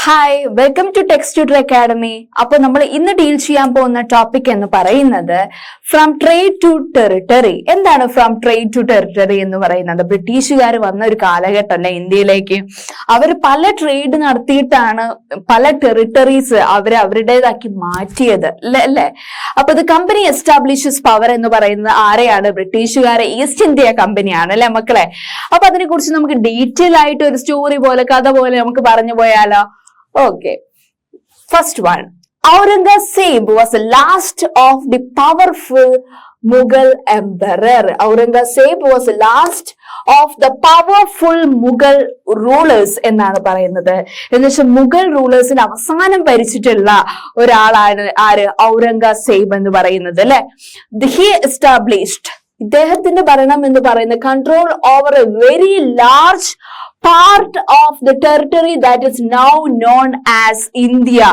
Hi, welcome to Text Tutor Academy. അപ്പോൾ നമ്മൾ ഇന്ന് ഡീൽ ചെയ്യാൻ പോകുന്ന ടോപ്പിക് എന്ന് പറയുന്നത് ഫ്രം ട്രേഡ് ടു ടെറിട്ടറി. എന്താണ് ഫ്രം ട്രേഡ് ടു ടെറിട്ടറി എന്ന് പറയുന്നത്? ബ്രിട്ടീഷുകാർ വന്ന ഒരു കാലഘട്ടമല്ലേ ഇന്ത്യയിലേക്ക്. അവർ പല ട്രേഡ് നടത്തിയിട്ടാണ് പല ടെറിട്ടറീസ് അവരുടേതാക്കി മാറ്റിയത് അല്ലേ. അപ്പൊ ഇത് കമ്പനി എസ്റ്റാബ്ലിഷസ് പവർ എന്ന് പറയുന്നത് ആരെയാണ്? ബ്രിട്ടീഷുകാരെ. ഈസ്റ്റ് ഇന്ത്യ കമ്പനിയാണ് അല്ലെ മക്കളെ. അപ്പൊ അതിനെ കുറിച്ച് നമുക്ക് ഡീറ്റെയിൽ ആയിട്ട് ഒരു സ്റ്റോറി പോലെ കഥ പോലെ നമുക്ക് പറഞ്ഞു പോയാലോ? Okay, first one. Aurangzeb was the last of the powerful Mughal emperor. Aurangzeb was the last of the powerful Mughal rulers എന്നാണ് പറയുന്നത്. എന്നുവെച്ചാൽ മുഗൾ റൂളേഴ്സിന് അവസാനം ഭരിച്ചിട്ടുള്ള ഒരാളാണ് ആര്? ഔറംഗസേബ് എന്ന് പറയുന്നത് അല്ലെ. He established, ഇദ്ദേഹത്തിന്റെ ഭരണം എന്ന് പറയുന്നത് control over A very large part of the territory that is now known as India.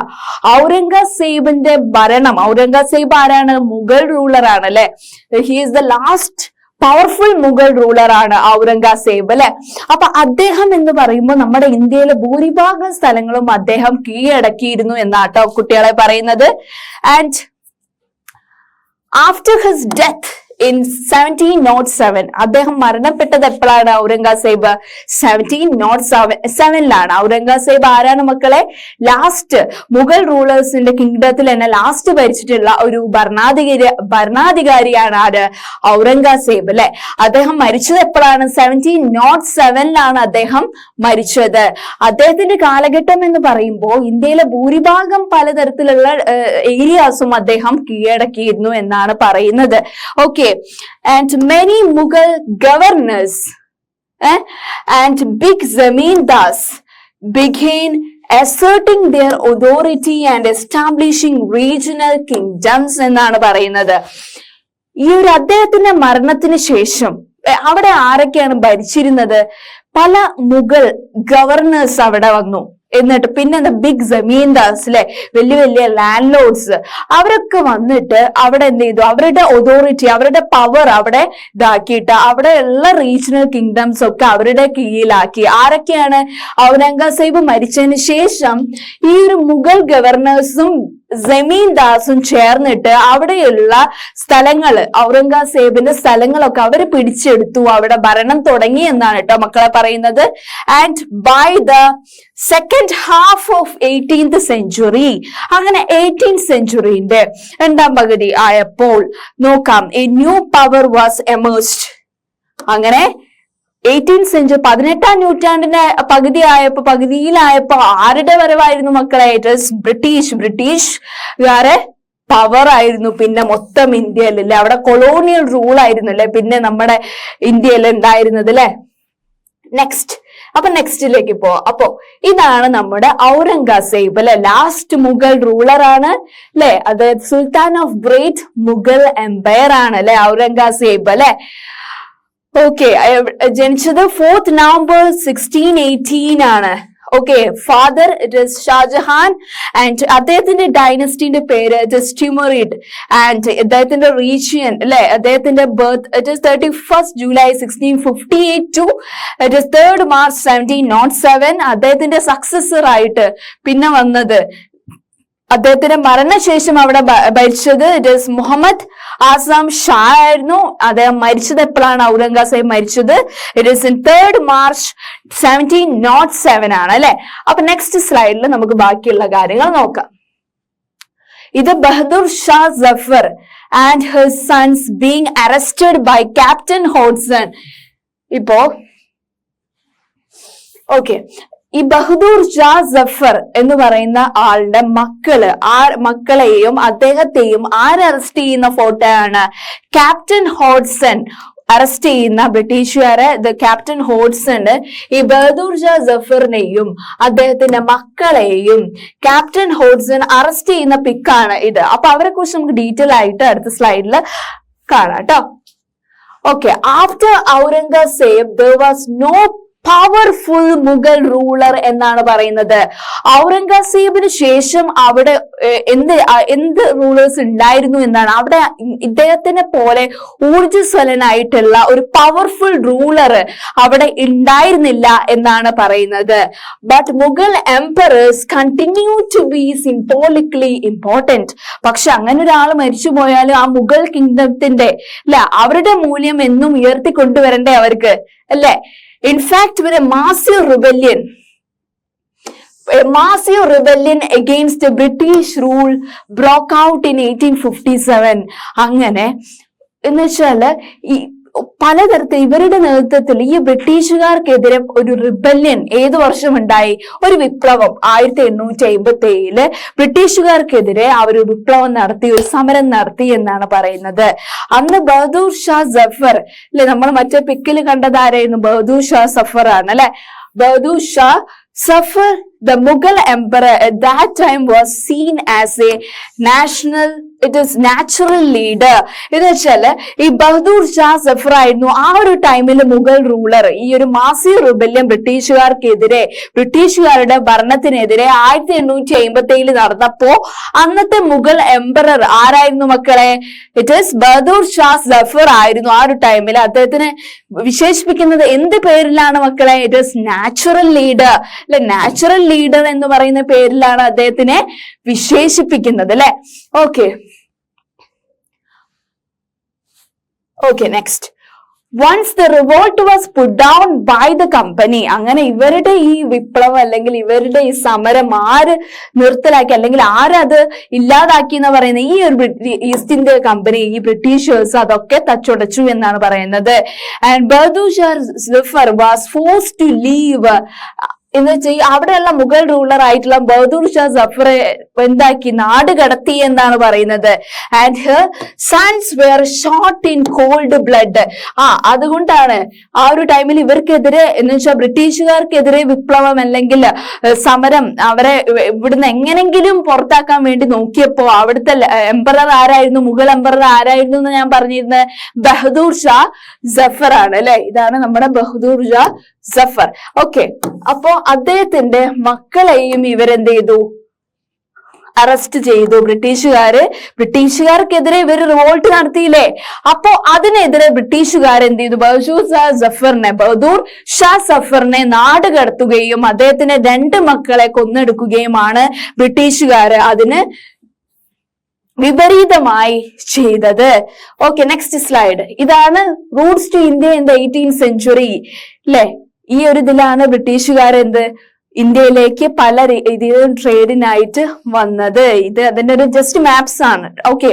ഔറംഗസേബിന്റെ ഭരണം, ഔറംഗസേബ് ആരാണ്? മുഗൾ റൂളർ ആണ് അല്ലെ. He is the last powerful Mughal ruler ആണ് ഔറംഗസേബ് അല്ലെ. അപ്പൊ അദ്ദേഹം എന്ന് പറയുമ്പോൾ നമ്മുടെ ഇന്ത്യയിലെ ഭൂരിഭാഗം സ്ഥലങ്ങളും അദ്ദേഹം കീഴടക്കിയിരുന്നു എന്നാട്ടോ കുട്ടികളെ പറയുന്നത്. And after his death in 1707, അദ്ദേഹം മരണപ്പെട്ടത് എപ്പോഴാണ്? ഔറംഗസേബ് 1707 ഔറംഗസേബ് ആരാണ് മക്കളെ? ലാസ്റ്റ് മുഗൾ റൂളേഴ്സിന്റെ കിങ്ഡത്തിൽ തന്നെ ലാസ്റ്റ് ഭരിച്ചിട്ടുള്ള ഒരു ഭരണാധികാരിയാണ് ആര്? ഔറംഗസേബ് അല്ലെ. അദ്ദേഹം മരിച്ചത് എപ്പോഴാണ്? 1707 അദ്ദേഹം മരിച്ചത്. അദ്ദേഹത്തിന്റെ കാലഘട്ടം എന്ന് പറയുമ്പോൾ ഇന്ത്യയിലെ ഭൂരിഭാഗം പലതരത്തിലുള്ള ഏരിയാസും അദ്ദേഹം കീഴടക്കിയിരുന്നു എന്നാണ് പറയുന്നത്. Okay. And many Mughal governors and big zamindars began asserting their authority and establishing regional kingdoms എന്നാണ് പറയുന്നത്. ഈ ഒരു അദ്ദേഹത്തിന്റെ മരണത്തിന് ശേഷം അവിടെ ആരൊക്കെയാണ് ഭരിച്ചിരുന്നത്? പല മുഗൾ ഗവർണേഴ്സ് അവിടെ വന്നു. എന്നിട്ട് പിന്നെ ബിഗ് ജമീന്ദാർസ് അല്ലെ, വലിയ വലിയ ലാൻഡ് ലോർഡ്സ്, അവരൊക്കെ വന്നിട്ട് അവിടെ എന്ത് ചെയ്തു? അവരുടെ ഒതോറിറ്റി, അവരുടെ പവർ അവിടെ ഇതാക്കിയിട്ട് അവിടെയുള്ള റീജിയണൽ കിങ്ഡംസ് ഒക്കെ അവരുടെ കീഴിലാക്കി. ആരൊക്കെയാണ്? ഔറംഗസേബ് മരിച്ചതിന് ശേഷം ഈ ഒരു മുഗൾ ഗവർണേഴ്സും ജമീന്ദാസും ചേർന്നിട്ട് അവിടെയുള്ള സ്ഥലങ്ങള്, ഔറംഗസേബിന്റെ സ്ഥലങ്ങളൊക്കെ അവര് പിടിച്ചെടുത്തു, അവിടെ ഭരണം തുടങ്ങി എന്നാണ് കേട്ടോ മക്കളെ പറയുന്നത്. And by the second half of 18th century, അങ്ങനെ 18th centuryന്റെ രണ്ടാം പകുതി ആയപ്പോൾ നോക്കാം, a new power was emerged. അങ്ങനെ 18th century 18ാം നൂറ്റാണ്ടിന്റെ പകുതിയിലായപ്പോ ആരുടെ വരവായിരുന്നു മക്കളെ? ഇറ്റ് ഈസ് ബ്രിട്ടീഷുകാരെ പവർ ആയിരുന്നു പിന്നെ മൊത്തം ഇന്ത്യയിൽ അല്ലെ. അവിടെ കൊളോണിയൽ റൂൾ ആയിരുന്നു അല്ലെ പിന്നെ നമ്മുടെ ഇന്ത്യയിൽ ഉണ്ടായിരുന്നത് അല്ലെ. നെക്സ്റ്റിലേക്ക് അപ്പോ ഇതാണ് നമ്മുടെ ഔറംഗസേബ് അല്ലെ. ലാസ്റ്റ് മുഗൾ റൂളർ ആണ് അല്ലെ. അതായത് Sultan of great Mughal Empire ആണ് അല്ലെ ഔറംഗസേബ് അല്ലെ. ഓക്കെ. ജനിച്ചത് 4th November 1618 ആണ്. Okay. Father it is Shah Jahan. And അദ്ദേഹത്തിന്റെ ഡൈനസ്റ്റിന്റെ പേര് ഇറ്റ് ഇസ് ടിമറിഡ്. ആൻഡ് അദ്ദേഹത്തിന്റെ റീജിയൻ അല്ലെ, അദ്ദേഹത്തിന്റെ birth it is 31st July 1658 to it is 3rd March 1707. അദ്ദേഹത്തിന്റെ സക്സസർ ആയിട്ട് പിന്നെ വന്നത്, അദ്ദേഹത്തിന്റെ മരണശേഷം അവിടെ ഭരിച്ചത് ഇറ്റ് ഇസ് മുഹമ്മദ് ആസം ഷാ ആയിരുന്നു. അദ്ദേഹം മരിച്ചത് എപ്പോഴാണ്? ഔറംഗസേബ് മരിച്ചത് it is in 3rd March 1707 ആണ് അല്ലെ. അപ്പൊ നെക്സ്റ്റ് സ്ലൈഡിൽ നമുക്ക് ബാക്കിയുള്ള കാര്യങ്ങൾ നോക്കാം. ഇത് Bahadur Shah Zafar and his sons being arrested by captain Hodson. ഇപ്പോ ഓക്കെ, ഈ ബഹദൂർ ഷാ ജഫർ എന്ന് പറയുന്ന ആളുടെ മക്കളെയും അദ്ദേഹത്തെയും ആര് അറസ്റ്റ് ചെയ്യുന്ന ഫോട്ടോയാണ്? ക്യാപ്റ്റൻ ഹോഡ്സൺ അറസ്റ്റ് ചെയ്യുന്ന ബ്രിട്ടീഷുകാരെ ക്യാപ്റ്റൻ ഹോഡ്സണ് ഈ ബഹദൂർ ഷാ ജഫറിനെയും അദ്ദേഹത്തിന്റെ മക്കളെയും ക്യാപ്റ്റൻ ഹോഡ്സൺ അറസ്റ്റ് ചെയ്യുന്ന പിക്കാണ് ഇത്. അപ്പൊ അവരെ കുറിച്ച് നമുക്ക് ഡീറ്റെയിൽ ആയിട്ട് അടുത്ത സ്ലൈഡിൽ കാണാം കേട്ടോ. Okay, after Aurangzeb, there was no powerful Mughal ruler എന്നാണ് പറയുന്നത്. ഔറംഗസേബിന് ശേഷം അവിടെ എന്ത് റൂളേഴ്സ് ഉണ്ടായിരുന്നു എന്നാണ്. അവിടെ ഇദ്ദേഹത്തിനെ പോലെ ഊർജ്ജസ്വലനായിട്ടുള്ള ഒരു പവർഫുൾ റൂളർ അവിടെ ഉണ്ടായിരുന്നില്ല എന്നാണ് പറയുന്നത്. But Mughal emperors continue to be symbolically important. പക്ഷെ അങ്ങനെ ഒരാൾ മരിച്ചു പോയാലും ആ മുഗൾ കിങ്ഡത്തിന്റെ അവരുടെ മൂല്യം എന്നും ഉയർത്തിക്കൊണ്ടുവരണ്ടേ അവർക്ക്, അല്ലെ? In fact, with a massive rebellion against the British rule broke out in 1857. അങ്ങനെ എന്ന് വെച്ചാല് ഈ പലതരത്തിൽ ഇവരുടെ നേതൃത്വത്തിൽ ഈ ബ്രിട്ടീഷുകാർക്കെതിരെ ഒരു റിബല്യൻ ഏത് വർഷം ഉണ്ടായി? ഒരു വിപ്ലവം 1857 ബ്രിട്ടീഷുകാർക്കെതിരെ അവർ വിപ്ലവം നടത്തി, ഒരു സമരം നടത്തി എന്നാണ് പറയുന്നത്. അന്ന് ബഹദൂർ ഷാ സഫർ അല്ലെ, നമ്മൾ മറ്റേ പിക്കിൽ കണ്ടതാരായിരുന്നു? ബഹദൂർ ഷാ സഫർ ആണ് അല്ലെ. Bahadur Shah Zafar, the Mughal emperor at that time, was seen as a natural leader. എന്ന് വെച്ചാല് ഈ ബഹദൂർ ഷാ സഫർ ആയിരുന്നു ആ ഒരു ടൈമിൽ മുഗൾ റൂളർ. ഈ ഒരു മാസീവ് റിബല്യൻ ബ്രിട്ടീഷുകാർക്കെതിരെ, ബ്രിട്ടീഷുകാരുടെ ഭരണത്തിനെതിരെ 1857 നടന്നപ്പോ അന്നത്തെ മുഗൾ എംപറർ ആരായിരുന്നു മക്കളെ? ഇറ്റ് ഈസ് ബഹദൂർ ഷാ സഫർ ആയിരുന്നു ആ ഒരു ടൈമിൽ. അദ്ദേഹത്തിനെ വിശേഷിപ്പിക്കുന്നത് എന്ത് പേരിലാണ് മക്കളെ? ഇറ്റ് ഈസ് നാച്ചുറൽ ലീഡർ അല്ലെ. നാച്ചുറൽ ലീഡർ എന്ന് പറയുന്ന പേരിലാണ് അദ്ദേഹത്തിനെ വിശേഷിപ്പിക്കുന്നത് അല്ലെ. Okay next. Once the revolt was put down by the company. അങ്ങനെ ഇവരുടെ ഈ വിപ്ലവം അല്ലെങ്കിൽ ഇവരുടെ ഈ സമരം ആര് നിർത്തലാക്കി അല്ലെങ്കിൽ ആരത് ഇല്ലാതാക്കി എന്ന് പറയുന്നത്? ഈ ഒരു ഈസ്റ്റ് ഇന്ത്യ കമ്പനി, ഈ ബ്രിട്ടീഷേഴ്സ് അതൊക്കെ തച്ചുടച്ചു എന്നാണ് പറയുന്നത്. And Bahadur Shah Zafar was forced to leave. എന്ന് വെച്ചാൽ അവിടെയുള്ള മുഗൾ റൂളർ ആയിട്ടുള്ള ബഹദൂർ ഷാ സഫറെ എന്താക്കി? നാട് കടത്തി എന്നാണ് പറയുന്നത്. And her sons were shot in cold blood. അതുകൊണ്ടാണ് ആ ഒരു ടൈമിൽ ഇവർക്കെതിരെ എന്ന് വെച്ചാൽ ബ്രിട്ടീഷുകാർക്കെതിരെ വിപ്ലവം അല്ലെങ്കിൽ സമരം അവരെ ഇവിടുന്ന് എങ്ങനെങ്കിലും പുറത്താക്കാൻ വേണ്ടി നോക്കിയപ്പോ അവിടുത്തെ എംപറർ ആരായിരുന്നു? മുഗൾ എംപറർ ആരായിരുന്നു എന്ന് ഞാൻ പറഞ്ഞിരുന്നത്? ബഹദൂർ ഷാ സഫർ ആണ് അല്ലെ. ഇതാണ് നമ്മുടെ ബഹദൂർ ഷാ സഫർ. ഓക്കെ, അപ്പോ അദ്ദേഹത്തിന്റെ മക്കളെയും ഇവരെന്ത് ചെയ്തു? അറസ്റ്റ് ചെയ്തു. ബ്രിട്ടീഷുകാർക്കെതിരെ ഇവർ റിവോൾട്ട് നടത്തിയില്ലേ? അപ്പോ അതിനെതിരെ ബ്രിട്ടീഷുകാർ എന്ത് ചെയ്തു? ബഹദൂർ ഷാ സഫറിനെ നാട് കടത്തുകയും അദ്ദേഹത്തിന്റെ 2 മക്കളെ കൊന്നെടുക്കുകയുമാണ് ബ്രിട്ടീഷുകാര് അതിന് വിപരീതമായി ചെയ്തത്. Okay, next slide. ഇതാണ് routes to India in the 18th century അല്ലെ. ഈ ഒരു ഇതിലാണ് ബ്രിട്ടീഷുകാർ ഇന്ത്യയിലേക്ക് പല രീതിയിലും ട്രേഡിനായിട്ട് വന്നത്. ഇത് അതിന്റെ ഒരു ജസ്റ്റ് മാപ്സ് ആണ്. Okay.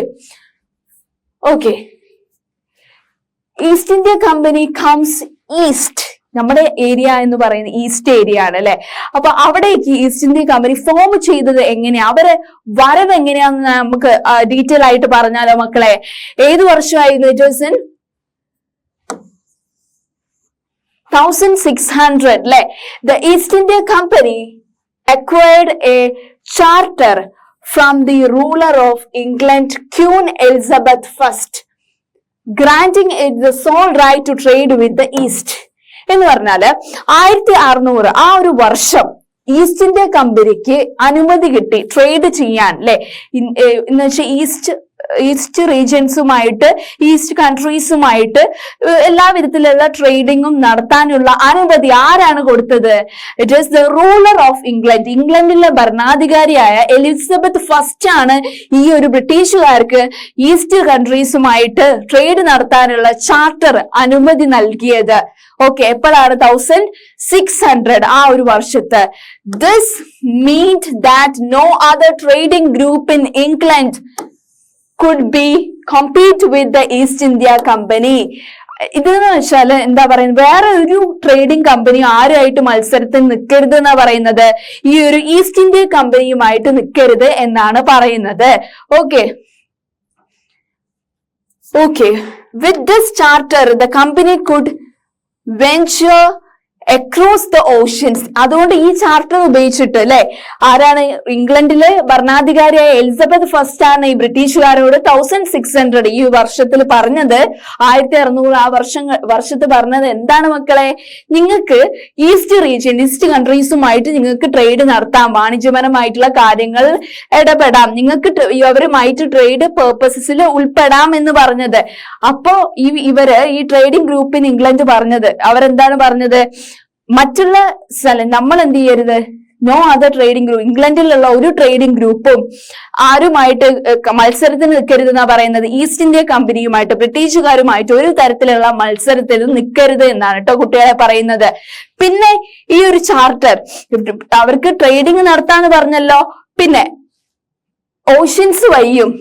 East India company comes east. നമ്മുടെ ഏരിയ എന്ന് പറയുന്നത് ഈസ്റ്റ് ഏരിയ ആണ് അല്ലെ. അപ്പൊ അവിടേക്ക് ഈസ്റ്റ് ഇന്ത്യ കമ്പനി ഫോം ചെയ്തത് എങ്ങനെയാ? അവരെ വരവ് എങ്ങനെയാന്ന് നമുക്ക് ഡീറ്റെയിൽ ആയിട്ട് പറഞ്ഞാലോ മക്കളെ? ഏത് വർഷമായിരുന്നു? ഇറ്റ് വാസ് ഇൻ 1600 അല്ലെ. The East India Company acquired a charter from the ruler of England, Queen Elizabeth I, granting it the sole right to trade with the East. എന്ന് പറഞ്ഞാല് 1600 ആ ഒരു വർഷം ഈസ്റ്റ് ഇന്ത്യ കമ്പനിക്ക് അനുമതി കിട്ടി ട്രേഡ് ചെയ്യാൻ അല്ലെ. എന്ന് വെച്ചാൽ ഈസ്റ്റ് റീജിയൻസുമായിട്ട്, ഈസ്റ്റ് കൺട്രീസുമായിട്ട് എല്ലാ വിധത്തിലുള്ള ട്രേഡിങ്ങും നടത്താനുള്ള അനുമതി ആരാണ് കൊടുത്തത്? It is the ruler of England. ഇംഗ്ലണ്ടിലെ ഭരണാധികാരിയായ എലിസബത്ത് ഫസ്റ്റ് ആണ് ഈ ഒരു ബ്രിട്ടീഷുകാർക്ക് ഈസ്റ്റ് കൺട്രീസുമായിട്ട് ട്രേഡ് നടത്താനുള്ള ചാർട്ടർ അനുമതി നൽകിയത്. ഓക്കെ, എപ്പോഴാണ്? 1600 ആ ഒരു വർഷത്ത്. This meant that no other trading group in England could be compete with the East India Company. ഇതെന്ന് വെച്ചാൽ എന്താ പറയുന്നത്? വേറെ ഒരു ട്രേഡിംഗ് കമ്പനി ആരുമായിട്ട് മത്സരത്തിൽ നിൽക്കരുത് എന്നാ പറയുന്നത്. ഈ ഒരു ഈസ്റ്റ് ഇന്ത്യ കമ്പനിയുമായിട്ട് നിൽക്കരുത് എന്നാണ് പറയുന്നത്. Okay. With this charter, the company could venture across the oceans. അതുകൊണ്ട് ഈ ചാർട്ടർ ഉപയോഗിച്ചിട്ട് അല്ലെ, ആരാണ് ഇംഗ്ലണ്ടിലെ ഭരണാധികാരിയായ എലിസബത്ത് ഫസ്റ്റ് ആണ് ഈ ബ്രിട്ടീഷുകാരോട് 1600 ഈ വർഷത്തിൽ പറഞ്ഞത്, 1600 ആ വർഷത്ത് പറഞ്ഞത് എന്താണ് മക്കളെ, നിങ്ങൾക്ക് ഈസ്റ്റ് റീജിയൻ, ഈസ്റ്റ് കൺട്രീസുമായിട്ട് നിങ്ങൾക്ക് ട്രേഡ് നടത്താം, വാണിജ്യപരമായിട്ടുള്ള കാര്യങ്ങൾ ഇടപെടാം, നിങ്ങൾക്ക് അവരുമായിട്ട് ട്രേഡ് പേർപ്പസസിൽ ഉൾപ്പെടാം എന്ന് പറഞ്ഞത്. അപ്പോ ഇവര് ഈ ട്രേഡിംഗ് ഗ്രൂപ്പിന് ഇംഗ്ലണ്ട് പറഞ്ഞത്, അവരെന്താണ് പറഞ്ഞത്, മറ്റുള്ള സ്ഥലം നമ്മൾ എന്ത് ചെയ്യരുത്, നോ അതർ ട്രേഡിംഗ് ഗ്രൂപ്പ്, ഇംഗ്ലണ്ടിലുള്ള ഒരു ട്രേഡിംഗ് ഗ്രൂപ്പും ആരുമായിട്ട് മത്സരത്തിന് നിൽക്കരുത് എന്നാ പറയുന്നത്. ഈസ്റ്റ് ഇന്ത്യ കമ്പനിയുമായിട്ട്, ബ്രിട്ടീഷുകാരുമായിട്ട് ഒരു തരത്തിലുള്ള മത്സരത്തിൽ നിൽക്കരുത് എന്നാണ് കേട്ടോ കുട്ടികളെ പറയുന്നത്. പിന്നെ ഈ ഒരു ചാർട്ടർ അവർക്ക് ട്രേഡിംഗ് നടത്താന്ന് പറഞ്ഞല്ലോ, പിന്നെ ഓഷ്യൻസ് വഴിയും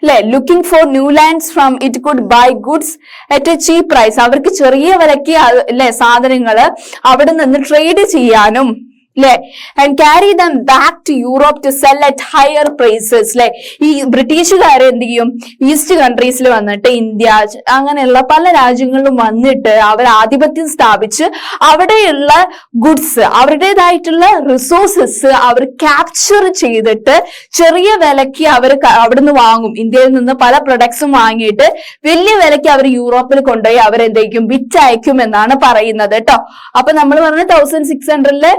അല്ലെ, looking for new lands from it could buy goods at a cheap price, അവർക്ക് ചെറിയ വിലയ്ക്ക് അല്ലെ സാധനങ്ങള് അവിടെ നിന്ന് ട്രേഡ് ചെയ്യാനും അല്ലെ, and carry them back to Europe to sell at higher prices അല്ലെ. ഈ ബ്രിട്ടീഷുകാരെ എന്ത് ചെയ്യും, ഈസ്റ്റ് കൺട്രീസിൽ വന്നിട്ട് ഇന്ത്യ അങ്ങനെയുള്ള പല രാജ്യങ്ങളിലും വന്നിട്ട് അവർ ആധിപത്യം സ്ഥാപിച്ച് അവിടെയുള്ള ഗുഡ്സ്, അവരുടേതായിട്ടുള്ള റിസോഴ്സസ് അവർ ക്യാപ്ചർ ചെയ്തിട്ട് ചെറിയ വിലയ്ക്ക് അവർ അവിടുന്ന് വാങ്ങും. ഇന്ത്യയിൽ നിന്ന് പല പ്രൊഡക്ട്സും വാങ്ങിയിട്ട് വലിയ വിലയ്ക്ക് അവർ യൂറോപ്പിൽ കൊണ്ടുപോയി അവരെന്തായിരിക്കും വിറ്റയക്കും എന്നാണ് പറയുന്നത് കേട്ടോ. അപ്പൊ നമ്മൾ പറഞ്ഞ 1600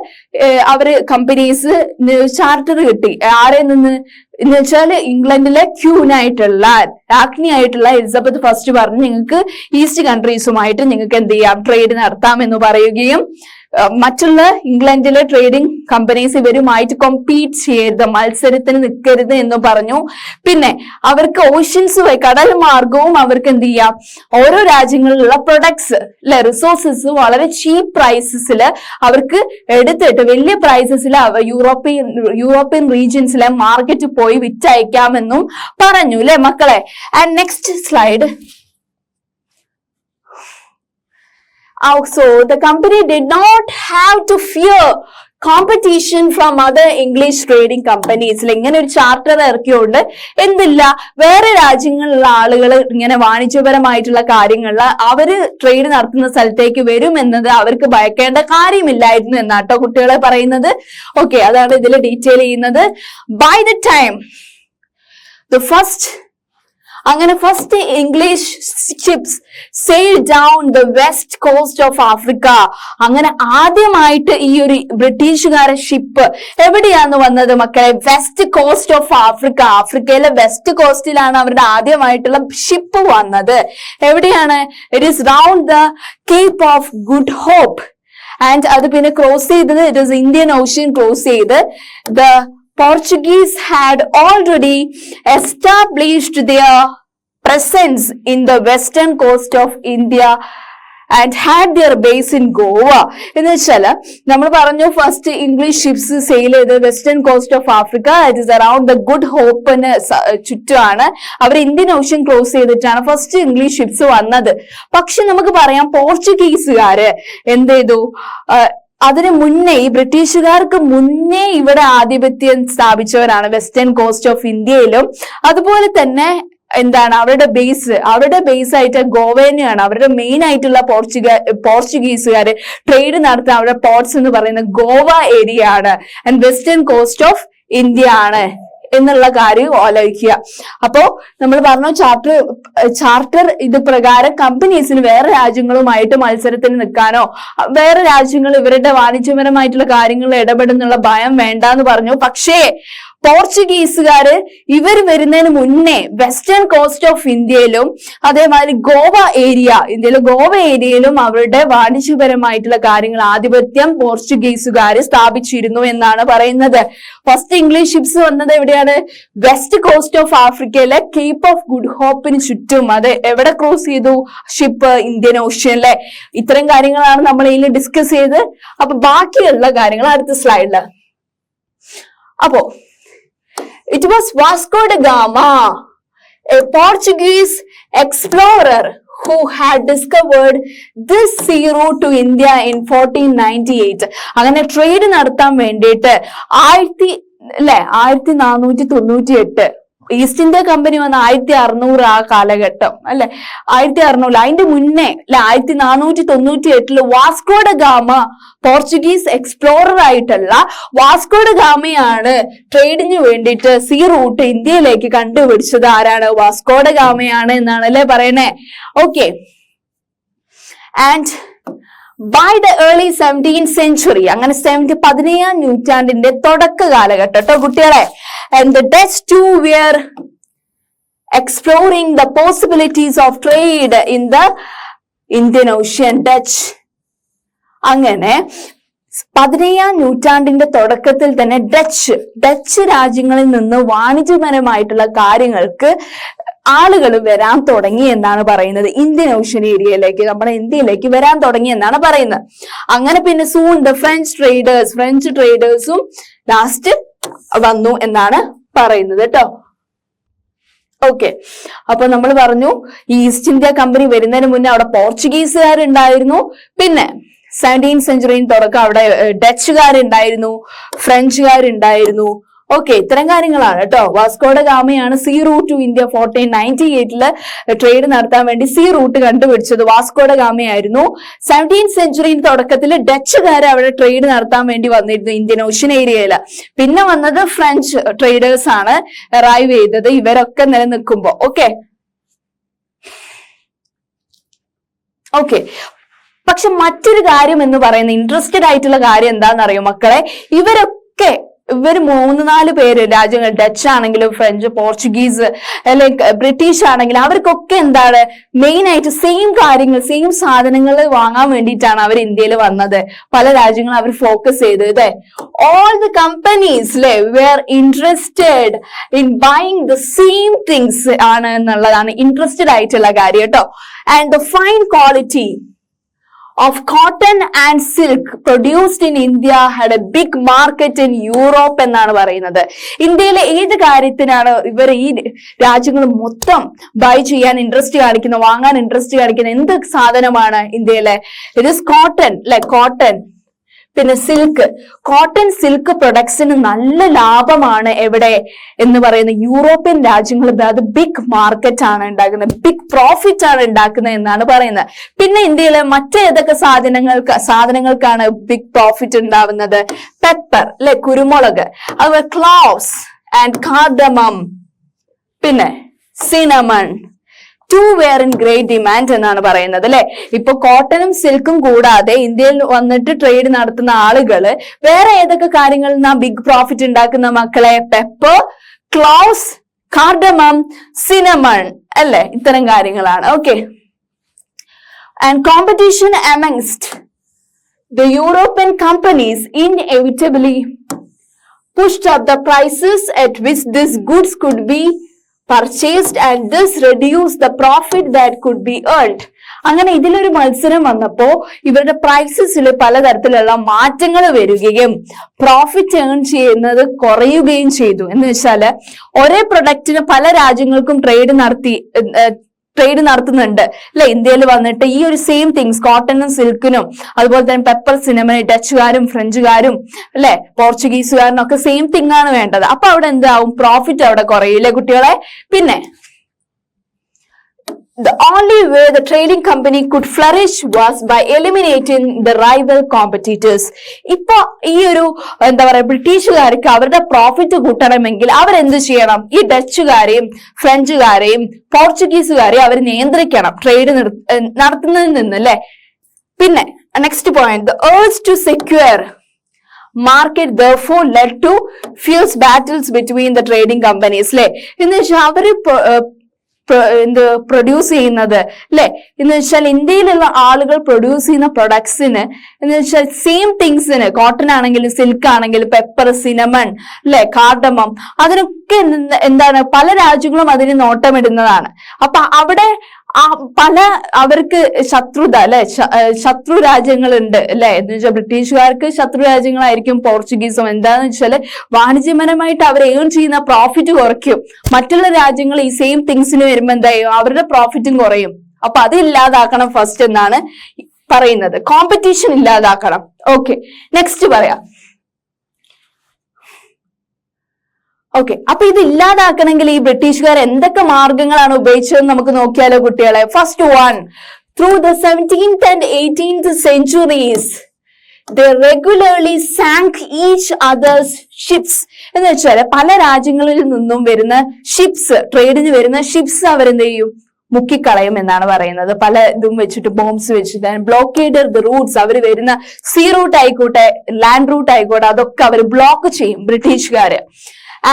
അവര് കമ്പനീസ് ചാർട്ടർ കിട്ടി. ആരെ നിന്ന് എന്ന് വെച്ചാല് ഇംഗ്ലണ്ടിലെ ക്യൂനായിട്ടുള്ള രാജ്ഞിയായിട്ടുള്ള എലിസബത്ത് ഫസ്റ്റ് പറഞ്ഞ് നിങ്ങൾക്ക് ഈസ്റ്റ് കൺട്രീസുമായിട്ട് നിങ്ങൾക്ക് എന്ത് ചെയ്യാം, ട്രേഡ് നടത്താം എന്ന് പറയുകയും മറ്റുള്ള ഇംഗ്ലണ്ടിലെ ട്രേഡിംഗ് കമ്പനീസ് ഇവരുമായിട്ട് കോമ്പീറ്റ് ചെയ്യരുത്, മത്സരത്തിന് നിൽക്കരുത് എന്ന് പറഞ്ഞു. പിന്നെ അവർക്ക് ഓഷ്യൻസ് വഴി, കടൽ മാർഗവും അവർക്ക് എന്ത് ചെയ്യാം, ഓരോ രാജ്യങ്ങളിലുള്ള പ്രൊഡക്ട്സ് അല്ലെ, റിസോഴ്സസ് വളരെ ചീപ്പ് പ്രൈസസിൽ അവർക്ക് എടുത്തിട്ട് വലിയ പ്രൈസസിൽ യൂറോപ്യൻ റീജിയൻസിലെ മാർക്കറ്റ് പോയി വിറ്റയക്കാമെന്നും പറഞ്ഞു അല്ലെ മക്കളെ. And next slide. Also, the company did not have to fear competition from other English trading companies. ഇങ്ങനെ ഒരു ചാർട്ടർ ഇറക്കിയോണ്ട് എന്തില്ല, വേറെ രാജ്യങ്ങളിലുള്ള ആളുകൾ ഇങ്ങനെ വാണിജ്യപരമായിട്ടുള്ള കാര്യങ്ങളിൽ അവര് ട്രേഡ് നടത്തുന്ന സ്ഥലത്തേക്ക് വരും എന്നത് അവർക്ക് ഭയക്കേണ്ട കാര്യമില്ലായിരുന്നു എന്നാട്ടോ കുട്ടികളെ പറയുന്നത്. ഓക്കെ, അതാണ് ഇതിൽ ഡീറ്റെയിൽ ചെയ്യുന്നത്. By the time the first English ships sail down the west coast of Africa. അങ്ങനെ ആദ്യമായിട്ട് ഈ ഒരു ബ്രിട്ടീഷുകാരെ ഷിപ്പ് എവിടെയാന്ന് വന്നത് മക്കളെ, വെസ്റ്റ് കോസ്റ്റ് ഓഫ് ആഫ്രിക്ക. ആഫ്രിക്കയിലെ വെസ്റ്റ് കോസ്റ്റിലാണ് അവരുടെ ആദ്യമായിട്ടുള്ള ഷിപ്പ് വന്നത്. എവിടെയാണ്, it is round the Cape of Good Hope. And അത് പിന്നെ ക്രോസ് ചെയ്തത്, it is Indian Ocean cross ചെയ്ത് the Portuguese had already established their presence in the western coast of India and had their base in Goa. എന്ന് വെച്ചാല് നമ്മൾ പറഞ്ഞു first English ships sail ചെയ്ത് western coast of Africa, it is around the good ഹോപ്പിന് ചുറ്റുമാണ്. അവർ Indian Ocean cross ചെയ്തിട്ടാണ് first English ships വന്നത്. പക്ഷെ നമുക്ക് പറയാം പോർച്ചുഗീസുകാര് എന്ത് ചെയ്തു, അതിനു മുന്നേ ഈ ബ്രിട്ടീഷുകാർക്ക് മുന്നേ ഇവിടെ ആധിപത്യം സ്ഥാപിച്ചവരാണ് വെസ്റ്റേൺ കോസ്റ്റ് ഓഫ് ഇന്ത്യയിലും. അതുപോലെ തന്നെ എന്താണ് അവരുടെ ബേസ് ആയിട്ട് ഗോവനെയാണ്. അവരുടെ മെയിൻ ആയിട്ടുള്ള പോർച്ചുഗീസുകാര് ട്രേഡ് നടത്തുന്ന അവരുടെ പോർട്സ് എന്ന് പറയുന്നത് ഗോവ ഏരിയ ആണ്. And western coast of India ആണ് എന്നുള്ള കാര്യം ആലോചിക്കുക. അപ്പോ നമ്മൾ പറഞ്ഞു ചാർട്ടർ ഇത് പ്രകാരം കമ്പനീസിന് വേറെ രാജ്യങ്ങളുമായിട്ട് മത്സരത്തിന് നിൽക്കാനോ വേറെ രാജ്യങ്ങൾ ഇവരുടെ വാണിജ്യപരമായിട്ടുള്ള കാര്യങ്ങളിൽ ഇടപെടുന്നുള്ള ഭയം വേണ്ടാന്ന് പറഞ്ഞു. പക്ഷേ പോർച്ചുഗീസുകാര് ഇവർ വരുന്നതിന് മുന്നേ വെസ്റ്റേൺ കോസ്റ്റ് ഓഫ് ഇന്ത്യയിലും അതേമാതിരി ഇന്ത്യയിലെ ഗോവ ഏരിയയിലും അവരുടെ വാണിജ്യപരമായിട്ടുള്ള കാര്യങ്ങൾ ആധിപത്യം പോർച്ചുഗീസുകാര് സ്ഥാപിച്ചിരുന്നു എന്നാണ് പറയുന്നത്. ഫസ്റ്റ് ഇംഗ്ലീഷ് ഷിപ്സ് വന്നത് എവിടെയാണ്, വെസ്റ്റ് കോസ്റ്റ് ഓഫ് ആഫ്രിക്കയിലെ കേപ്പ് ഓഫ് ഗുഡ് ഹോപ്പിന് ചുറ്റും. അത് എവിടെ ക്രോസ് ചെയ്തു, ഷിപ്പ് ഇന്ത്യൻ ഓഷ്യനിലെ. ഇത്തരം കാര്യങ്ങളാണ് നമ്മൾ ഇതിൽ ഡിസ്കസ് ചെയ്ത്. അപ്പൊ ബാക്കിയുള്ള കാര്യങ്ങൾ അടുത്ത സ്ലൈഡില്. അപ്പോ it was Vasco da Gama, a Portuguese explorer who had discovered this sea route to India in 1498. അങ്ങനെ ട്രേഡ് നടത്താൻ വേണ്ടിയിട്ട് 1498 ഈസ്റ്റ് ഇന്ത്യ കമ്പനി വന്ന 1600 ആ കാലഘട്ടം അല്ലെ, 1600. അതിന്റെ മുന്നേ അല്ലെ 1498 Vasco da Gama, Portuguese explorer ആയിട്ടുള്ള വാസ്കോ ഡ ഗാമയാണ് ട്രേഡിന് വേണ്ടിയിട്ട് സീ റൂട്ട് ഇന്ത്യയിലേക്ക് കണ്ടുപിടിച്ചത്. ആരാണ്? വാസ്കോ ഡ ഗാമയാണ് എന്നാണ് അല്ലെ പറയണേ. Okay. And by the early 17th century, അങ്ങനെ 17th നൂറ്റാണ്ടിന്റെ തുടക്ക കാലഘട്ടം കേട്ടോ കുട്ടികളെ. And the Dutch too were exploring the possibilities of trade in the Indian Ocean. അങ്ങനെ 17th നൂറ്റാണ്ടിന്റെ തുടക്കത്തിൽ തന്നെ ഡച്ച് രാജ്യങ്ങളിൽ നിന്ന് വാണിജ്യപരമായിട്ടുള്ള കാര്യങ്ങൾക്ക് ആളുകൾ വരാൻ തുടങ്ങി എന്നാണ് പറയുന്നത്. ഇന്ത്യൻ ഓഷ്യൻ ഏരിയയിലേക്ക്, നമ്മുടെ ഇന്ത്യയിലേക്ക് വരാൻ തുടങ്ങി എന്നാണ് പറയുന്നത്. അങ്ങനെ പിന്നെ സൂൺ ദ ഫ്രഞ്ച് ട്രേഡേഴ്സും ലാസ്റ്റ് വന്നു എന്നാണ് പറയുന്നത് കേട്ടോ. ഓക്കെ, അപ്പൊ നമ്മൾ പറഞ്ഞു ഈസ്റ്റ് ഇന്ത്യ കമ്പനി വരുന്നതിന് മുന്നേ അവിടെ പോർച്ചുഗീസുകാരുണ്ടായിരുന്നു, പിന്നെ 17th century തുടക്കം അവിടെ ഡച്ചുകാരുണ്ടായിരുന്നു, ഫ്രഞ്ചുകാരുണ്ടായിരുന്നു. ഓക്കെ, ഇത്തരം കാര്യങ്ങളാണ് കേട്ടോ. വാസ്കോ ഡ ഗാമയാണ് sea route to India 1498 trade നടത്താൻ വേണ്ടി സീ റൂട്ട് കണ്ടുപിടിച്ചത്. വാസ്കോ ഡ ഗാമയായിരുന്നു. 17th century തുടക്കത്തിൽ ഡച്ചുകാരെ അവിടെ ട്രേഡ് നടത്താൻ വേണ്ടി വന്നിരുന്നു ഇന്ത്യൻ ഓഷ്യൻ ഏരിയയിൽ. പിന്നെ വന്നത് ഫ്രഞ്ച് ട്രേഡേഴ്സ് ആണ് അറൈവ് ചെയ്തത്. ഇവരൊക്കെ നിലനിൽക്കുമ്പോ ഓക്കെ. പക്ഷെ മറ്റൊരു കാര്യം എന്ന് പറയുന്ന ഇൻട്രസ്റ്റഡ് ആയിട്ടുള്ള കാര്യം എന്താണെന്നറിയോ മക്കളെ? ഇവർ 3-4 പേര് രാജ്യങ്ങൾ, ഡച്ച് ആണെങ്കിലും ഫ്രഞ്ച്, പോർച്ചുഗീസ് അല്ലെങ്കിൽ ബ്രിട്ടീഷ് ആണെങ്കിലും അവർക്കൊക്കെ എന്താണ് മെയിൻ ആയിട്ട് സെയിം കാര്യങ്ങൾ, സെയിം സാധനങ്ങൾ വാങ്ങാൻ വേണ്ടിയിട്ടാണ് അവർ ഇന്ത്യയിൽ വന്നത്. പല രാജ്യങ്ങളും അവർ ഫോക്കസ് ചെയ്തത്. All the companies were interested in buying the same things ആണ് എന്നുള്ളതാണ് ഇൻട്രസ്റ്റഡ് ആയിട്ടുള്ള കാര്യം കേട്ടോ. And the fine quality of cotton and silk produced in India had a big market in Europe എന്നാണ് പറയുന്നത്. ഇന്ത്യയിലെ ഏത് കാര്യത്തിനാണ് ഇവർ ഈ രാജ്യങ്ങൾ മൊത്തം ബൈ ചെയ്യാൻ ഇൻട്രസ്റ്റ് കാണിക്കുന്ന, വാങ്ങാൻ ഇൻട്രസ്റ്റ് കാണിക്കുന്ന എന്ത് സാധനമാണ് ഇന്ത്യയിലെ? ഇറ്റ് ഈസ് കോട്ടൺ കോട്ടൺ, പിന്നെ സിൽക്ക്. കോട്ടൺ സിൽക്ക് പ്രൊഡക്ട്സിന് നല്ല ലാഭമാണ് എവിടെ എന്ന് പറയുന്ന യൂറോപ്യൻ രാജ്യങ്ങളിൽ. അത് ബിഗ് മാർക്കറ്റ് ആണ് ഉണ്ടാക്കുന്നത്, ബിഗ് പ്രോഫിറ്റ് ആണ് ഉണ്ടാക്കുന്നത് എന്നാണ് പറയുന്നത്. പിന്നെ ഇന്ത്യയിലെ മറ്റേതൊക്കെ സാധനങ്ങൾക്കാണ് ബിഗ് പ്രോഫിറ്റ് ഉണ്ടാവുന്നത്? പെപ്പർ കുരുമുളക്, അതുപോലെ ക്ലോവ്സ് ആൻഡ് കാർഡമം, പിന്നെ cinnamon. 2 were in great demand എന്നാണ് പറയുന്നത് അല്ലെ. ഇപ്പൊ കോട്ടനും സിൽക്കും കൂടാതെ ഇന്ത്യയിൽ വന്നിട്ട് ട്രേഡ് നടത്തുന്ന ആളുകള് വേറെ ഏതൊക്കെ കാര്യങ്ങളിൽ നിന്നാ ബിഗ് പ്രോഫിറ്റ് ഉണ്ടാക്കുന്ന മക്കളെ? പെപ്പർ, ക്ലോവ്സ്, കാർഡമം, സിനമൺ അല്ലെ, ഇത്തരം കാര്യങ്ങളാണ്. Okay. And competition amongst the European companies inevitably pushed up the prices at which these goods could be purchased and this reduced the profit that could be earned. അങ്ങനെ ഇതിലൊരു മത്സരം വന്നപ്പോ ഇവരുടെ പ്രൈസസിൽ പലതരത്തിലുള്ള മാറ്റങ്ങൾ വരികയും പ്രോഫിറ്റ് ഏൺ ചെയ്യുന്നത് കുറയുകയും ചെയ്തു. എന്ന് വെച്ചാല് ഒരേ പ്രൊഡക്റ്റിന് പല രാജ്യങ്ങൾക്കും ട്രേഡ് നടത്തുന്നുണ്ട് അല്ലെ. ഇന്ത്യയിൽ വന്നിട്ട് ഈ ഒരു സെയിം തിങ്സ്, കോട്ടനും സിൽക്കിനും അതുപോലെ തന്നെ പെപ്പർ, സിനമൺ, ഡച്ചുകാരും ഫ്രഞ്ചുകാരും അല്ലെ പോർച്ചുഗീസുകാരനും ഒക്കെ സെയിം തിങ് ആണ് വേണ്ടത്. അപ്പൊ അവിടെ എന്താവും? പ്രോഫിറ്റ് അവിടെ കുറയില്ലേ കുട്ടികളെ? പിന്നെ the only way the trading company could flourish was by eliminating the rival competitors. ഇപ്പൊ ഈ ഒരു എന്താ പറയാ ബ്രിട്ടീഷുകാർക്ക് അവരുടെ പ്രോഫിറ്റ് കൂട്ടണമെങ്കിൽ അവരെന്ത് ചെയ്യണം? ഈ ഡച്ചുകാരെയും ഫ്രഞ്ചുകാരെയും പോർച്ചുഗീസുകാരെയും അവർ നിയന്ത്രിക്കണം ട്രേഡ് നടത്തുന്നതിൽ നിന്ന് അല്ലെ. പിന്നെ next point, the urge to secure market therefore led to fierce battles between the trading companies അല്ലെ. എന്ന് വെച്ചാൽ അവര് പ്രൊഡ്യൂസ് ചെയ്യുന്നത് അല്ലെ, എന്ന് വെച്ചാൽ ഇന്ത്യയിലുള്ള ആളുകൾ പ്രൊഡ്യൂസ് ചെയ്യുന്ന പ്രൊഡക്ട്സിന് എന്ന് വെച്ചാൽ സെയിം തിങ്സിന്, കോട്ടൺ ആണെങ്കിലും സിൽക്ക് ആണെങ്കിലും പെപ്പർ, സിനമൺ അല്ലെ, കാർഡമം, അതിനൊക്കെ എന്താണ് പല രാജ്യങ്ങളും അതിന് നോട്ടമിടുന്നതാണ്. അപ്പൊ അവിടെ അവർക്ക് ശത്രുത അല്ലെ, ശത്രു രാജ്യങ്ങളുണ്ട് അല്ലെ. എന്ന് വെച്ചാൽ ബ്രിട്ടീഷുകാർക്ക് ശത്രു രാജ്യങ്ങളായിരിക്കും പോർച്ചുഗീസും. എന്താന്ന് വെച്ചാല് വാണിജ്യപരമായിട്ട് അവർ ഏൺ ചെയ്യുന്ന പ്രോഫിറ്റ് കുറയ്ക്കും. മറ്റുള്ള രാജ്യങ്ങൾ ഈ സെയിം തിങ്സിന് വരുമ്പോ എന്തായും? അവരുടെ പ്രോഫിറ്റും കുറയും. അപ്പൊ അത് ഇല്ലാതാക്കണം ഫസ്റ്റ് എന്നാണ് പറയുന്നത്. കോമ്പറ്റീഷൻ ഇല്ലാതാക്കണം. ഓക്കെ, നെക്സ്റ്റ് പറയാം. ഓക്കെ, അപ്പൊ ഇത് ഇല്ലാതാക്കണമെങ്കിൽ ഈ ബ്രിട്ടീഷുകാർ എന്തൊക്കെ മാർഗങ്ങളാണ് ഉപയോഗിച്ചതെന്ന് നമുക്ക് നോക്കിയാലോ കുട്ടികളെ. First one, through the 17th and 18th centuries they regularly sank each other's ships. എന്ന് വെച്ചാൽ പല രാജ്യങ്ങളിൽ നിന്നും വരുന്ന ഷിപ്സ്, ട്രേഡിന് വരുന്ന ഷിപ്സ് അവരെന്ത് ചെയ്യും, മുക്കിക്കളയും എന്നാണ് പറയുന്നത്. പല ഇതും വെച്ചിട്ട്, ബോംബ്സ് വെച്ചിട്ട് ബ്ലോക്കേഡ് ദ റൂട്ട്സ്, അവർ വരുന്ന സീ റൂട്ട് ആയിക്കോട്ടെ ലാൻഡ് റൂട്ട് ആയിക്കോട്ടെ അതൊക്കെ അവർ ബ്ലോക്ക് ചെയ്യും ബ്രിട്ടീഷുകാര്.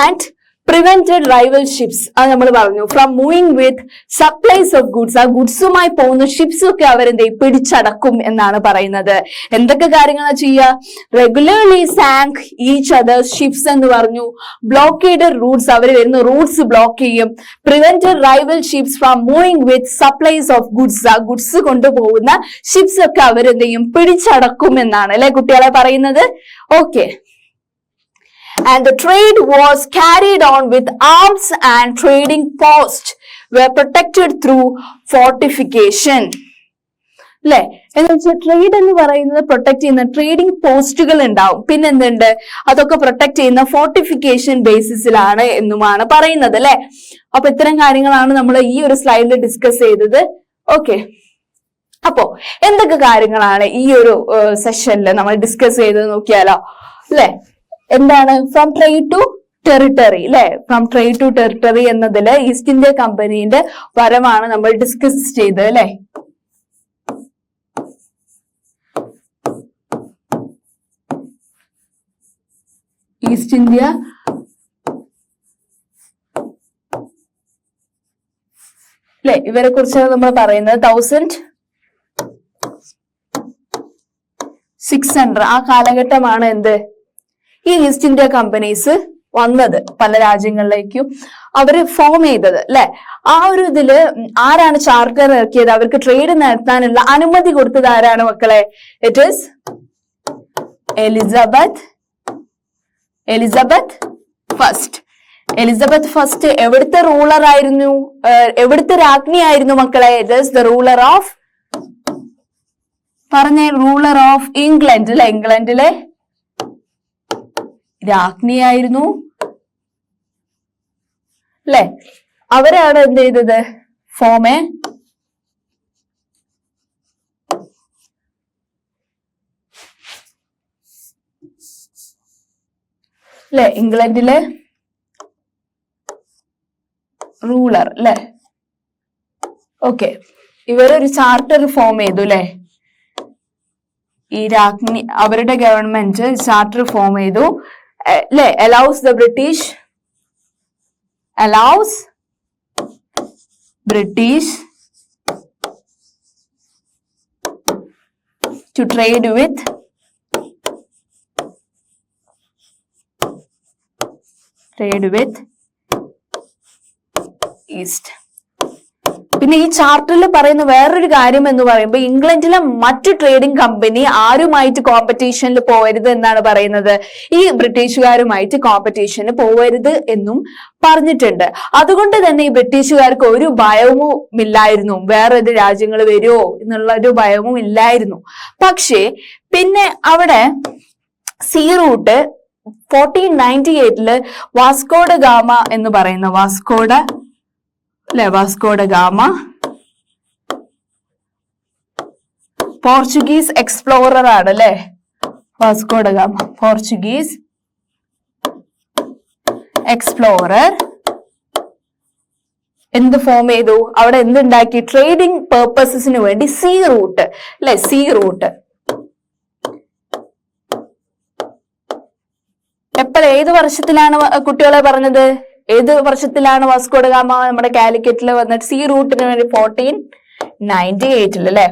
ആൻഡ് പ്രിവെന്റഡ് റൈവൽ ഷിപ്സ്, അത് നമ്മൾ പറഞ്ഞു, from moving with supplies of goods, ആ ഗുഡ്സുമായി പോകുന്ന ഷിപ്സ് ഒക്കെ അവരെന്ത് പിടിച്ചടക്കും എന്നാണ് പറയുന്നത്. എന്തൊക്കെ കാര്യങ്ങളാണ് ചെയ്യുക? Regularly sunk each others ships എന്ന് പറഞ്ഞു. ബ്ലോക്കേഡഡ് റൂട്ട്സ്, അവർ വരുന്ന റൂട്ട്സ് ബ്ലോക്ക് ചെയ്യും. Prevented rival ships from moving with supplies of goods, ആ ഗുഡ്സ് കൊണ്ടുപോകുന്ന ഷിപ്സ് ഒക്കെ അവരെന്ത് ചെയ്യും, പിടിച്ചടക്കും എന്നാണ് അല്ലെ കുട്ടികളെ പറയുന്നത്. Okay, and the trade was carried on with arms and trading posts were protected through fortification. അല്ലെ, എന്ന് വെച്ചാൽ ട്രേഡ് എന്ന് പറയുന്നത് പ്രൊട്ടക്ട് ചെയ്യുന്ന ട്രേഡിംഗ് പോസ്റ്റുകൾ ഉണ്ടാവും. പിന്നെ എന്തുണ്ട്, അതൊക്കെ പ്രൊട്ടക്ട് ചെയ്യുന്ന ഫോർട്ടിഫിക്കേഷൻ ബേസിസിലാണ് എന്നുമാണ് പറയുന്നത് അല്ലെ. അപ്പൊ ഇത്തരം കാര്യങ്ങളാണ് നമ്മൾ ഈ ഒരു സ്ലൈഡിൽ ഡിസ്കസ് ചെയ്തത്. ഓക്കെ, അപ്പോ എന്തൊക്കെ കാര്യങ്ങളാണ് ഈ ഒരു സെഷനിൽ നമ്മൾ ഡിസ്കസ് ചെയ്തത് നോക്കിയാലോ അല്ലെ. എന്താണ് ഫ്രം ട്രേഡ് ടു ടെറിട്ടറി അല്ലെ. ഫ്രം ട്രേഡ് ടു ടെറിട്ടറി എന്നതില് ഈസ്റ്റ് ഇന്ത്യ കമ്പനീന്റെ വരവാണ് നമ്മൾ ഡിസ്കസ് ചെയ്തത് അല്ലെ. ഈസ്റ്റ് ഇന്ത്യ അല്ലെ, ഇവരെ കുറിച്ചാണ് നമ്മൾ പറയുന്നത്. 1600 ആ കാലഘട്ടമാണ് എന്ത്, ഈ ഈസ്റ്റ് ഇന്ത്യ കമ്പനീസ് വന്നത് പല രാജ്യങ്ങളിലേക്കും അവര് ഫോം ചെയ്തത് അല്ലെ. ആ ഒരു ഇതില് ആരാണ് ചാർട്ടർ ഇറക്കിയത്, അവർക്ക് ട്രേഡ് നടത്താനുള്ള അനുമതി കൊടുത്തത് ആരാണ് മക്കളെ? It is Elizabeth first. Elizabeth first എവിടുത്തെ റൂളർ ആയിരുന്നു, എവിടുത്തെ രാജ്ഞിയായിരുന്നു മക്കളെ? It is the ruler of, പറഞ്ഞ റൂളർ ഓഫ് ഇംഗ്ലണ്ട് അല്ലെ. ഇംഗ്ലണ്ടിലെ രാജ്ഞിയായിരുന്നു അല്ലെ. അവരാണ് എന്ത് ചെയ്തത്, ഫോമേ അല്ലെ, ഇംഗ്ലണ്ടിലെ റൂളർ അല്ലെ. ഓക്കെ, ഇവരൊരു ചാർട്ടർ ഫോം ചെയ്തു അല്ലെ. ഈ രാജ്ഞി, അവരുടെ ഗവൺമെന്റ് ചാർട്ടർ ഫോം ചെയ്തു അല്ലെ. allows British to trade with East. പിന്നെ ഈ ചാർട്ടറിൽ പറയുന്ന വേറൊരു കാര്യം എന്ന് പറയുമ്പോൾ ഇംഗ്ലണ്ടിലെ മറ്റു ട്രേഡിംഗ് കമ്പനി ആരുമായിട്ട് കോമ്പറ്റീഷനിൽ പോകരുത് എന്നാണ് പറയുന്നത്. ഈ ബ്രിട്ടീഷുകാരുമായിട്ട് കോമ്പറ്റീഷന് പോകരുത് എന്നും പറഞ്ഞിട്ടുണ്ട്. അതുകൊണ്ട് തന്നെ ഈ ബ്രിട്ടീഷുകാർക്ക് ഒരു ഭയവും ഇല്ലായിരുന്നു, വേറെ ഏത് രാജ്യങ്ങൾ വരുമോ എന്നുള്ള ഒരു ഭയവും ഇല്ലായിരുന്നു. പക്ഷേ പിന്നെ അവിടെ സീ റൂട്ട് 1498 വാസ്കോഡ ഗാമ എന്ന് പറയുന്ന വാസ്കോഡ ഗാമ പോർച്ചുഗീസ് എക്സ്പ്ലോറർ ആണ് അല്ലെ. വാസ്കോഡ ഗാമ പോർച്ചുഗീസ് എക്സ്പ്ലോറർ എന്ത് ഫോം ചെയ്തു, അവിടെ എന്തുണ്ടാക്കി, ട്രേഡിംഗ് പേർപ്പസസിന് വേണ്ടി സീ റൂട്ട് അല്ലെ. സീ റൂട്ട് ഏത് വർഷത്തിലാണ് കുട്ടികളെ പറഞ്ഞത്, ഏത് വർഷത്തിലാണ് വാസ്കോഡ ഗാമ നമ്മുടെ കാലിക്കറ്റിൽ വന്നിട്ട് സീ റൂട്ടിന് വേണ്ടി 1498 അല്ലെ.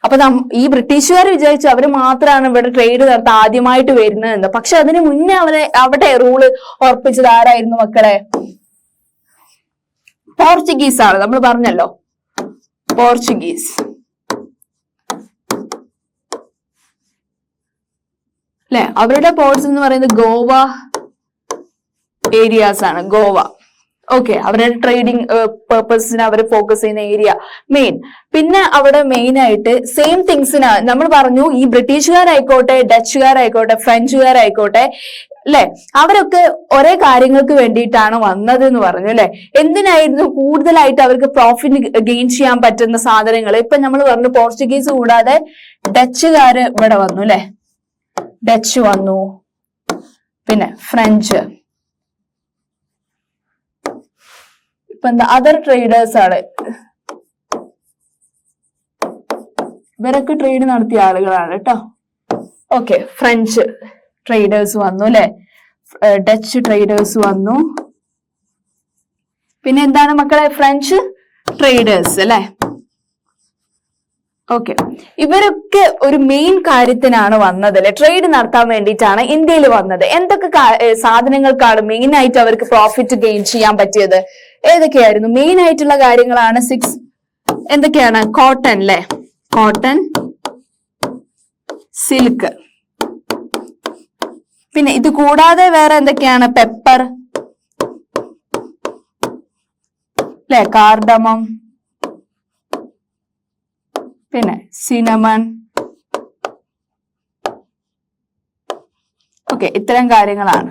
അപ്പൊ ഈ ബ്രിട്ടീഷുകാർ വിചാരിച്ചു അവര് മാത്രമാണ് ഇവിടെ ട്രേഡ് നടത്താൻ ആദ്യമായിട്ട് വരുന്നതെന്ന്. പക്ഷെ അതിന് മുന്നേ അവിടെ റൂള് ഉറപ്പിച്ചത് ആരായിരുന്നു മക്കളെ? പോർച്ചുഗീസ് ആണ്. നമ്മൾ പറഞ്ഞല്ലോ പോർച്ചുഗീസ് അല്ലെ. അവരുടെ പോർട്സ് എന്ന് പറയുന്നത് ഗോവ ഏരിയാസ് ആണ്. ഗോവ ഓക്കെ, അവരുടെ ട്രേഡിംഗ് പേർപ്പസിന് അവർ ഫോക്കസ് ചെയ്യുന്ന ഏരിയ മെയിൻ. പിന്നെ അവിടെ മെയിൻ ആയിട്ട് സെയിം തിങ്സിന് നമ്മൾ പറഞ്ഞു, ഈ ബ്രിട്ടീഷുകാരായിക്കോട്ടെ, ഡച്ചുകാരായിക്കോട്ടെ, ഫ്രഞ്ചുകാരായിക്കോട്ടെ, അല്ലെ? അവരൊക്കെ ഒരേ കാര്യങ്ങൾക്ക് വേണ്ടിയിട്ടാണ് വന്നത് എന്ന് പറഞ്ഞു അല്ലെ. എന്തിനായിരുന്നു കൂടുതലായിട്ട് അവർക്ക് പ്രോഫിറ്റ് ഗെയിൻ ചെയ്യാൻ പറ്റുന്ന സാധനങ്ങൾ? ഇപ്പൊ നമ്മൾ പറഞ്ഞു പോർച്ചുഗീസ് കൂടാതെ ഡച്ചുകാര് ഇവിടെ വന്നു അല്ലെ, ഡച്ച് വന്നു, പിന്നെ ഫ്രഞ്ച്, ഇപ്പൊ എന്താ അതർ ട്രേഡേഴ്സ് ആണ്, ഇവരൊക്കെ ട്രേഡ് നടത്തിയ ആളുകളാണ് കേട്ടോ. ഓക്കെ, ഫ്രഞ്ച് ട്രേഡേഴ്സ് വന്നു അല്ലെ, ഡച്ച് ട്രേഡേഴ്സ് വന്നു, പിന്നെ എന്താണ് മക്കളെ? ഫ്രഞ്ച് ട്രേഡേഴ്സ് അല്ലെ. ഓക്കെ, ഇവരൊക്കെ ഒരു മെയിൻ കാര്യത്തിനാണ് വന്നത് അല്ലെ, ട്രേഡ് നടത്താൻ വേണ്ടിയിട്ടാണ് ഇന്ത്യയിൽ വന്നത്. എന്തൊക്കെ സാധനങ്ങൾക്കാണ് മെയിൻ ആയിട്ട് അവർക്ക് പ്രോഫിറ്റ് ഗെയിൻ ചെയ്യാൻ പറ്റിയത്? ഏതൊക്കെയായിരുന്നു മെയിൻ ആയിട്ടുള്ള കാര്യങ്ങളാണ്? 6 എന്തൊക്കെയാണ്? കോട്ടൺ അല്ലെ, കോട്ടൺ, സിൽക്ക്, പിന്നെ ഇത് കൂടാതെ വേറെ എന്തൊക്കെയാണ്? പെപ്പർ അല്ലെ, കാർഡമം, പിന്നെ സിനമൺ. ഓക്കെ, ഇത്തരം കാര്യങ്ങളാണ്.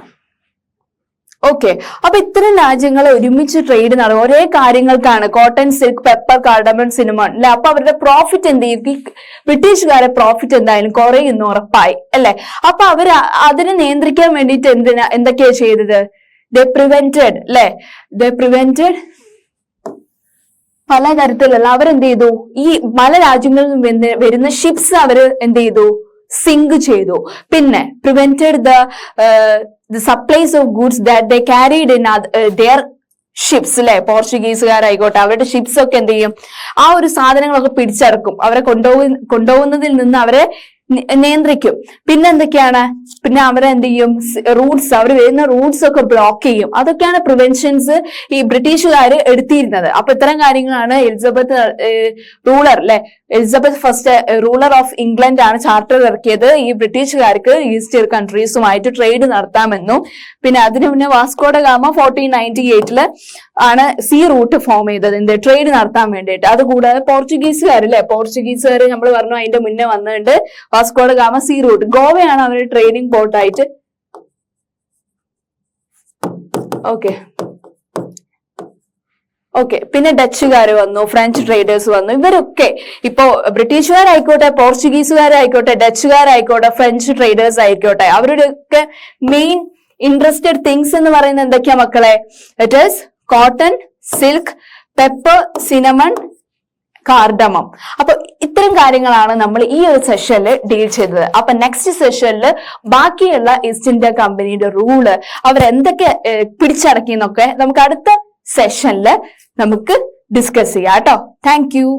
ഓക്കെ, അപ്പൊ ഇത്തരം രാജ്യങ്ങൾ ഒരുമിച്ച് ട്രേഡ് നടക്കും ഒരേ കാര്യങ്ങൾക്കാണ്. Cotton, silk, pepper, cardamom, cinnamon അല്ലെ. അപ്പൊ അവരുടെ പ്രോഫിറ്റ് എന്ത് ചെയ്യും? ബ്രിട്ടീഷുകാരെ പ്രോഫിറ്റ് എന്തായാലും കുറയുന്നു ഉറപ്പായി അല്ലെ. അപ്പൊ അവര് അതിനെ നിയന്ത്രിക്കാൻ വേണ്ടിയിട്ട് എന്തൊക്കെയാ ചെയ്തത്? ദേ പ്രിവെന്റഡ് അല്ലെ, ദേ പ്രിവെന്റഡ് പല തരത്തിലുള്ള അവരെന്ത് ചെയ്തു? ഈ പല രാജ്യങ്ങളിൽ നിന്ന് വരുന്ന ഷിപ്സ് അവര് എന്ത് ചെയ്തു? സിങ്ക് ചെയ്തു. പിന്നെ prevented the supplies of goods that they carried in their ships അല്ലെ. പോർച്ചുഗീസുകാരായിക്കോട്ടെ, അവരുടെ ഷിപ്സ് ഒക്കെ എന്ത് ചെയ്യും? ആ ഒരു സാധനങ്ങളൊക്കെ പിടിച്ചെടുക്കും, അവരെ കൊണ്ടുപോകുന്നതിൽ നിന്ന് അവരെ നിയന്ത്രിക്കും. പിന്നെ എന്തൊക്കെയാണ്? പിന്നെ അവരെന്ത് ചെയ്യും? റൂട്ട്സ്, അവർ വരുന്ന റൂട്ട്സ് ഒക്കെ ബ്ലോക്ക് ചെയ്യും. അതൊക്കെയാണ് പ്രിവെൻഷൻസ് ഈ ബ്രിട്ടീഷുകാർ എടുത്തിരുന്നത്. അപ്പൊ ഇത്തരം കാര്യങ്ങളാണ് എലിസബത്ത് റൂളർ അല്ലെ, Elizabeth first ruler of England ആണ് ചാർട്ടർ ഇറക്കിയത്. ഈ ബ്രിട്ടീഷുകാർക്ക് ഈസ്റ്റ് കൺട്രീസുമായിട്ട് ട്രേഡ് നടത്താമെന്നും, പിന്നെ അതിനു മുന്നേ വാസ്കോ ഡ ഗാമ 1498 ആണ് സീ റൂട്ട് ഫോം ചെയ്തത്, എന്ത് ട്രേഡ് നടത്താൻ വേണ്ടിയിട്ട്. അതുകൂടാതെ പോർച്ചുഗീസുകാർ അല്ലെ, പോർച്ചുഗീസുകാർ നമ്മൾ പറഞ്ഞു അതിന്റെ മുന്നേ വന്നിട്ടുണ്ട്. Vasco da Gama sea route, ഗോവയാണ് അവരുടെ ട്രേഡിംഗ് പോർട്ടായിട്ട്. ഓക്കെ, പിന്നെ ഡച്ചുകാർ വന്നു, ഫ്രഞ്ച് ട്രേഡേഴ്സ് വന്നു. ഇവരൊക്കെ ഇപ്പോ ബ്രിട്ടീഷുകാരായിക്കോട്ടെ, പോർച്ചുഗീസുകാരായിക്കോട്ടെ, ഡച്ചുകാരായിക്കോട്ടെ, ഫ്രഞ്ച് ട്രേഡേഴ്സ് ആയിക്കോട്ടെ, അവരുടെയൊക്കെ മെയിൻ ഇൻട്രസ്റ്റഡ് തിങ്സ് എന്ന് പറയുന്നത് എന്തൊക്കെയാ മക്കളെ? It is cotton, silk, pepper, cinnamon, cardamom. അപ്പൊ ഇത്തരം കാര്യങ്ങളാണ് നമ്മൾ ഈ ഒരു സെഷനിൽ ഡീൽ ചെയ്തത്. അപ്പൊ നെക്സ്റ്റ് സെഷനിൽ ബാക്കിയുള്ള ഈസ്റ്റ് ഇന്ത്യ കമ്പനിയുടെ റൂള് അവരെന്തൊക്കെ പിടിച്ചടക്കി എന്നൊക്കെ നമുക്ക് അടുത്ത സെഷനിൽ നമുക്ക് ഡിസ്കസ് ചെയ്യാം കേട്ടോ. Thank you.